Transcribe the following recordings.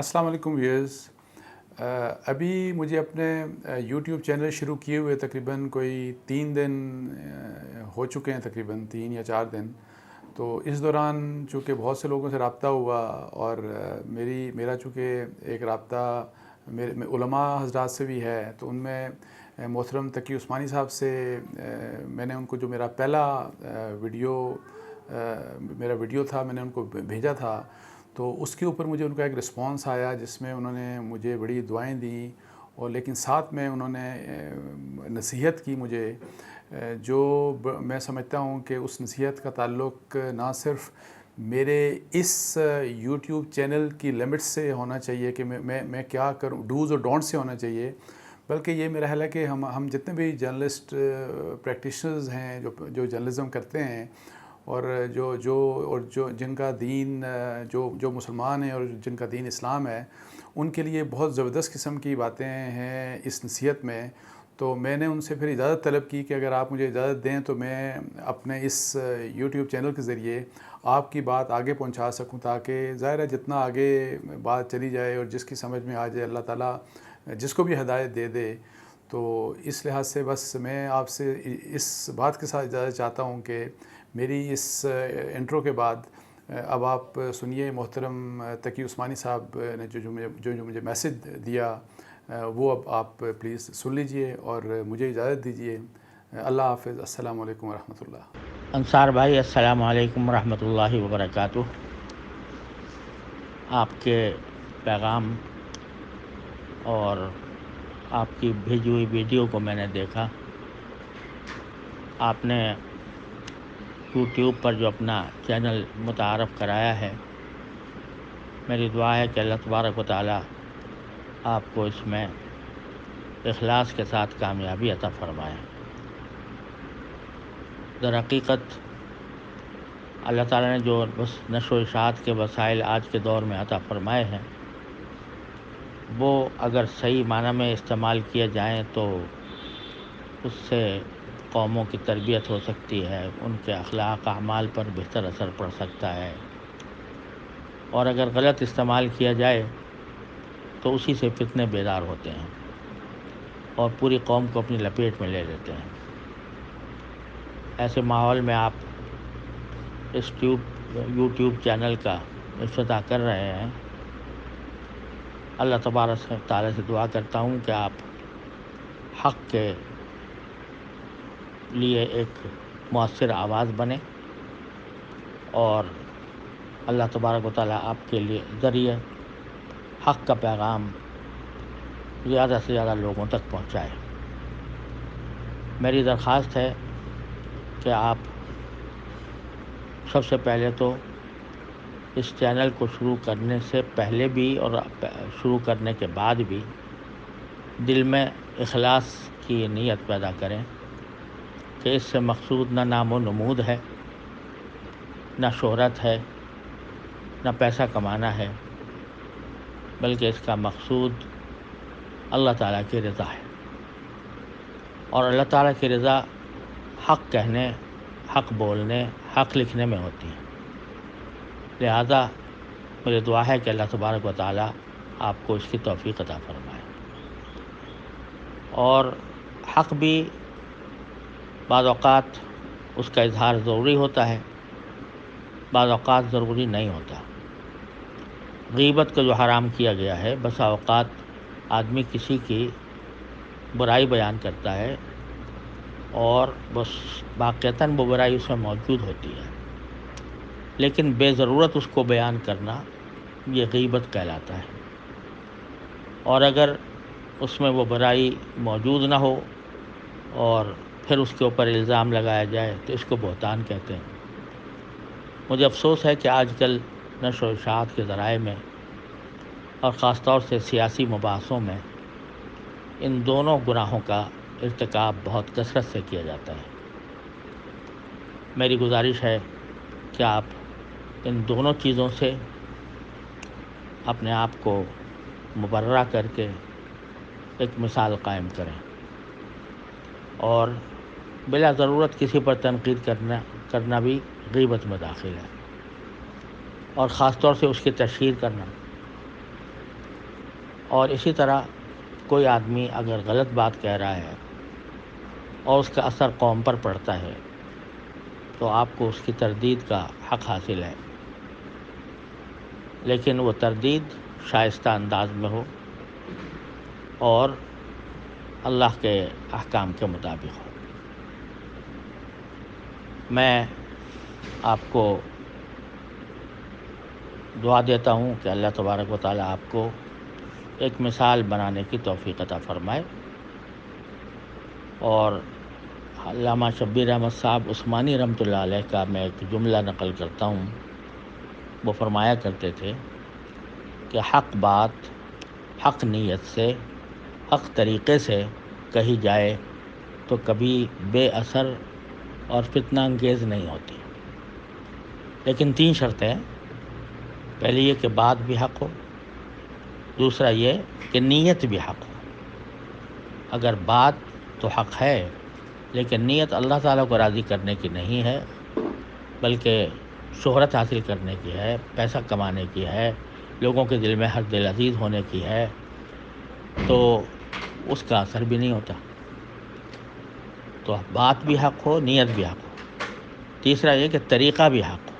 السلام علیکم ویئرز. ابھی مجھے اپنے یوٹیوب چینل شروع کیے ہوئے تقریباً کوئی 3 دن ہو چکے ہیں، تقریباً 3 یا 4 دن. تو اس دوران چونکہ بہت سے لوگوں سے رابطہ ہوا اور میرا چونکہ ایک رابطہ میرے علماء حضرات سے بھی ہے، تو ان میں محترم تقی عثمانی صاحب سے میں نے ان کو جو میرا پہلا ویڈیو تھا میں نے ان کو بھیجا تھا، تو اس کے اوپر مجھے ان کا ایک رسپانس آیا جس میں انہوں نے مجھے بڑی دعائیں دیں، اور لیکن ساتھ میں انہوں نے نصیحت کی مجھے، جو میں سمجھتا ہوں کہ اس نصیحت کا تعلق نہ صرف میرے اس یوٹیوب چینل کی لمٹس سے ہونا چاہیے کہ میں کیا کروں، ڈوز اور ڈونٹ سے ہونا چاہیے، بلکہ یہ میرا خیال ہے کہ ہم جتنے بھی جرنلسٹ پریکٹیشنرز ہیں جو جرنلزم کرتے ہیں، اور جو جن کا دین جو مسلمان ہیں اور جن کا دین اسلام ہے، ان کے لیے بہت زبردست قسم کی باتیں ہیں اس نصیحت میں. تو میں نے ان سے پھر اجازت طلب کی کہ اگر آپ مجھے اجازت دیں تو میں اپنے اس یوٹیوب چینل کے ذریعے آپ کی بات آگے پہنچا سکوں، تاکہ ظاہر ہے جتنا آگے بات چلی جائے اور جس کی سمجھ میں آ جائے، اللہ تعالیٰ جس کو بھی ہدایت دے دے. تو اس لحاظ سے بس میں آپ سے اس بات کے ساتھ اجازت چاہتا ہوں کہ میری اس انٹرو کے بعد اب آپ سنیے محترم تقی عثمانی صاحب نے جو مجھے میسج دیا، وہ اب آپ پلیز سن لیجئے اور مجھے اجازت دیجئے. اللہ حافظ. السلام علیکم ورحمۃ اللہ. انصار بھائی، السلام علیکم ورحمۃ اللہ وبرکاتہ. آپ کے پیغام اور آپ کی بھیجی ہوئی ویڈیو کو میں نے دیکھا. آپ نے یوٹیوب پر جو اپنا چینل متعارف کرایا ہے، میری دعا ہے کہ اللہ تبارک و تعالی آپ کو اس میں اخلاص کے ساتھ کامیابی عطا فرمائے. در حقیقت اللہ تعالیٰ نے جو نشر و اشاعت کے وسائل آج کے دور میں عطا فرمائے ہیں، وہ اگر صحیح معنی میں استعمال کیے جائیں تو اس سے قوموں کی تربیت ہو سکتی ہے، ان کے اخلاق اعمال پر بہتر اثر پڑ سکتا ہے، اور اگر غلط استعمال کیا جائے تو اسی سے فتنے بیدار ہوتے ہیں اور پوری قوم کو اپنی لپیٹ میں لے لیتے ہیں. ایسے ماحول میں آپ اس یوٹیوب چینل کا افتتاح کر رہے ہیں. اللہ تبارک و تعالیٰ سے دعا کرتا ہوں کہ آپ حق کے لیے ایک مؤثر آواز بنے، اور اللہ تبارک و تعالیٰ آپ کے لیے ذریعے حق کا پیغام زیادہ سے زیادہ لوگوں تک پہنچائے. میری درخواست ہے کہ آپ سب سے پہلے تو اس چینل کو شروع کرنے سے پہلے بھی اور شروع کرنے کے بعد بھی دل میں اخلاص کی نیت پیدا کریں کہ اس سے مقصود نہ نام و نمود ہے، نہ شہرت ہے، نہ پیسہ کمانا ہے، بلکہ اس کا مقصود اللہ تعالیٰ کی رضا ہے. اور اللہ تعالیٰ کی رضا حق کہنے، حق بولنے، حق لکھنے میں ہوتی ہے. لہذا میری دعا ہے کہ اللہ تبارک و تعالیٰ آپ کو اس کی توفیق عطا فرمائے. اور حق بھی بعض اوقات اس کا اظہار ضروری ہوتا ہے، بعض اوقات ضروری نہیں ہوتا. غیبت کو جو حرام کیا گیا ہے، بسا اوقات آدمی کسی کی برائی بیان کرتا ہے اور بس واقعتاً وہ برائی اس میں موجود ہوتی ہے، لیکن بے ضرورت اس کو بیان کرنا یہ غیبت کہلاتا ہے. اور اگر اس میں وہ برائی موجود نہ ہو اور پھر اس کے اوپر الزام لگایا جائے تو اس کو بہتان کہتے ہیں. مجھے افسوس ہے کہ آج کل نشر و اشاعت کے ذرائع میں اور خاص طور سے سیاسی مباحثوں میں ان دونوں گناہوں کا ارتکاب بہت کثرت سے کیا جاتا ہے. میری گزارش ہے کہ آپ ان دونوں چیزوں سے اپنے آپ کو مبرہ کر کے ایک مثال قائم کریں، اور بلا ضرورت کسی پر تنقید کرنا بھی غیبت میں داخل ہے، اور خاص طور سے اس کی تشہیر کرنا. اور اسی طرح کوئی آدمی اگر غلط بات کہہ رہا ہے اور اس کا اثر قوم پر پڑتا ہے تو آپ کو اس کی تردید کا حق حاصل ہے، لیکن وہ تردید شائستہ انداز میں ہو اور اللہ کے احکام کے مطابق ہو۔ میں آپ کو دعا دیتا ہوں کہ اللہ تبارک و تعالیٰ آپ کو ایک مثال بنانے کی توفیق عطا فرمائے، اور علامہ شبیر احمد صاحب عثمانی رحمۃ اللہ علیہ کا میں ایک جملہ نقل کرتا ہوں۔ وہ فرمایا کرتے تھے کہ حق بات حق نیت سے حق طریقے سے کہی جائے تو کبھی بے اثر اور فتنہ انگیز نہیں ہوتی، لیکن 3 شرطیں ہیں۔ پہلی یہ کہ بات بھی حق ہو، دوسرا یہ کہ نیت بھی حق ہو۔ اگر بات تو حق ہے لیکن نیت اللہ تعالیٰ کو راضی کرنے کی نہیں ہے، بلکہ شہرت حاصل کرنے کی ہے، پیسہ کمانے کی ہے، لوگوں کے دل میں ہر دل عزیز ہونے کی ہے، تو اس کا اثر بھی نہیں ہوتا۔ تو بات بھی حق ہو، نیت بھی حق ہو۔ تیسرا یہ کہ طریقہ بھی حق ہو۔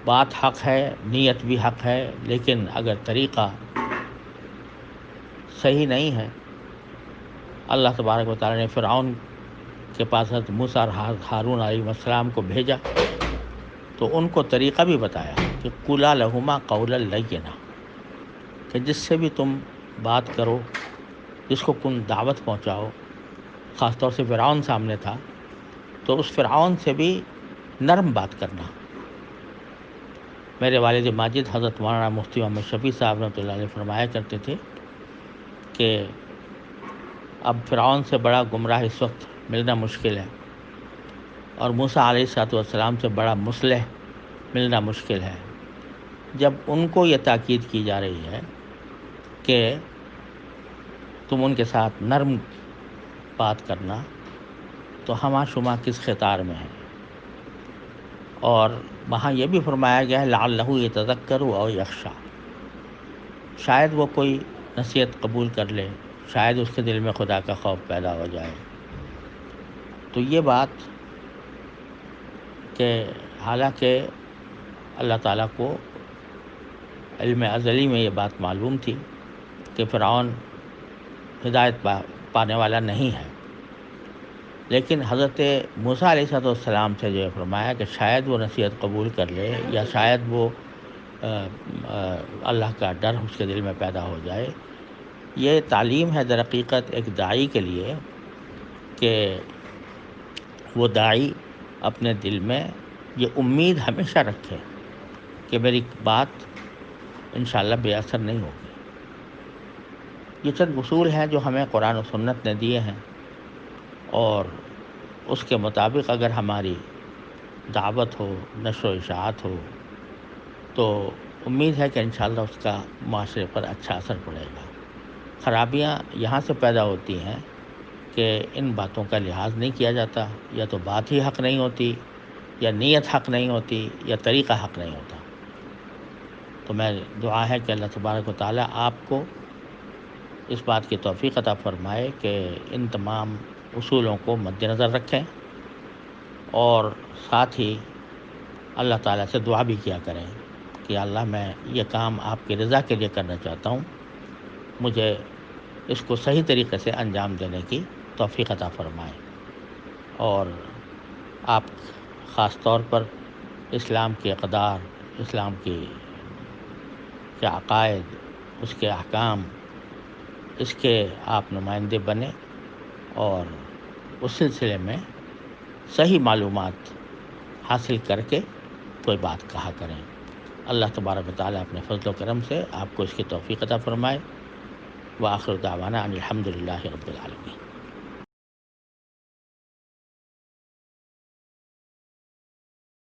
بات حق ہے، نیت بھی حق ہے، لیکن اگر طریقہ صحیح نہیں ہے، اللہ تبارک و تعالیٰ نے فرعون کے پاس حضرت موسیٰ اور ہارون علیہ السلام کو بھیجا تو ان کو طریقہ بھی بتایا کہ قُولَا لَهُمَا قَوْلًا لَيِّنًا، کہ جس سے بھی تم بات کرو، جس کو کن دعوت پہنچاؤ، خاص طور سے فرعون سامنے تھا تو اس فرعون سے بھی نرم بات کرنا۔ میرے والد ماجد حضرت مولانا مفتی محمد شفیع صاحب رحمۃ اللہ علیہ فرمایا کرتے تھے کہ اب فرعون سے بڑا گمراہ اس وقت ملنا مشکل ہے، اور موسیٰ علیہ السلام سے بڑا مصلح ملنا مشکل ہے۔ جب ان کو یہ تاکید کی جا رہی ہے کہ تم ان کے ساتھ نرم بات کرنا، تو ہمہ شمہ کس خطار میں ہے؟ اور وہاں یہ بھی فرمایا گیا ہے لعلہ یتذکر او یخشیٰ، شاید وہ کوئی نصیحت قبول کر لے، شاید اس کے دل میں خدا کا خوف پیدا ہو جائے۔ تو یہ بات کہ حالانکہ اللہ تعالیٰ کو علم ازلی میں یہ بات معلوم تھی کہ فرعون ہدایت پانے والا نہیں ہے، لیکن حضرت موسیٰ علیہ السلام سے جو فرمایا کہ شاید وہ نصیحت قبول کر لے، یا شاید وہ اللہ کا ڈر اس کے دل میں پیدا ہو جائے، یہ تعلیم ہے در حقیقت ایک داعی کے لیے کہ وہ داعی اپنے دل میں یہ امید ہمیشہ رکھے کہ میری بات انشاءاللہ بے اثر نہیں ہوگی۔ یہ چند اصول ہیں جو ہمیں قرآن و سنت نے دیے ہیں، اور اس کے مطابق اگر ہماری دعوت ہو، نشر و اشاعت ہو، تو امید ہے کہ انشاءاللہ اس کا معاشرے پر اچھا اثر پڑے گا۔ خرابیاں یہاں سے پیدا ہوتی ہیں کہ ان باتوں کا لحاظ نہیں کیا جاتا، یا تو بات ہی حق نہیں ہوتی، یا نیت حق نہیں ہوتی، یا طریقہ حق نہیں ہوتا۔ تو میں دعا ہے کہ اللہ تبارک و تعالیٰ آپ کو اس بات کی توفیق عطا فرمائے کہ ان تمام اصولوں کو مد نظر رکھیں، اور ساتھ ہی اللہ تعالیٰ سے دعا بھی کیا کریں کہ اللہ میں یہ کام آپ کی رضا کے لیے کرنا چاہتا ہوں، مجھے اس کو صحیح طریقے سے انجام دینے کی توفیق عطا فرمائیں، اور آپ خاص طور پر اسلام کی اقدار، اسلام کے عقائد، اس کے احکام، اس کے آپ نمائندے بنیں، اور اس سلسلے میں صحیح معلومات حاصل کر کے کوئی بات کہا کریں۔ اللہ تبارک و تعالیٰ اپنے فضل و کرم سے آپ کو اس کی توفیق عطا فرمائے۔ وآخر دعوانا ان الحمد للہ رب العالمین۔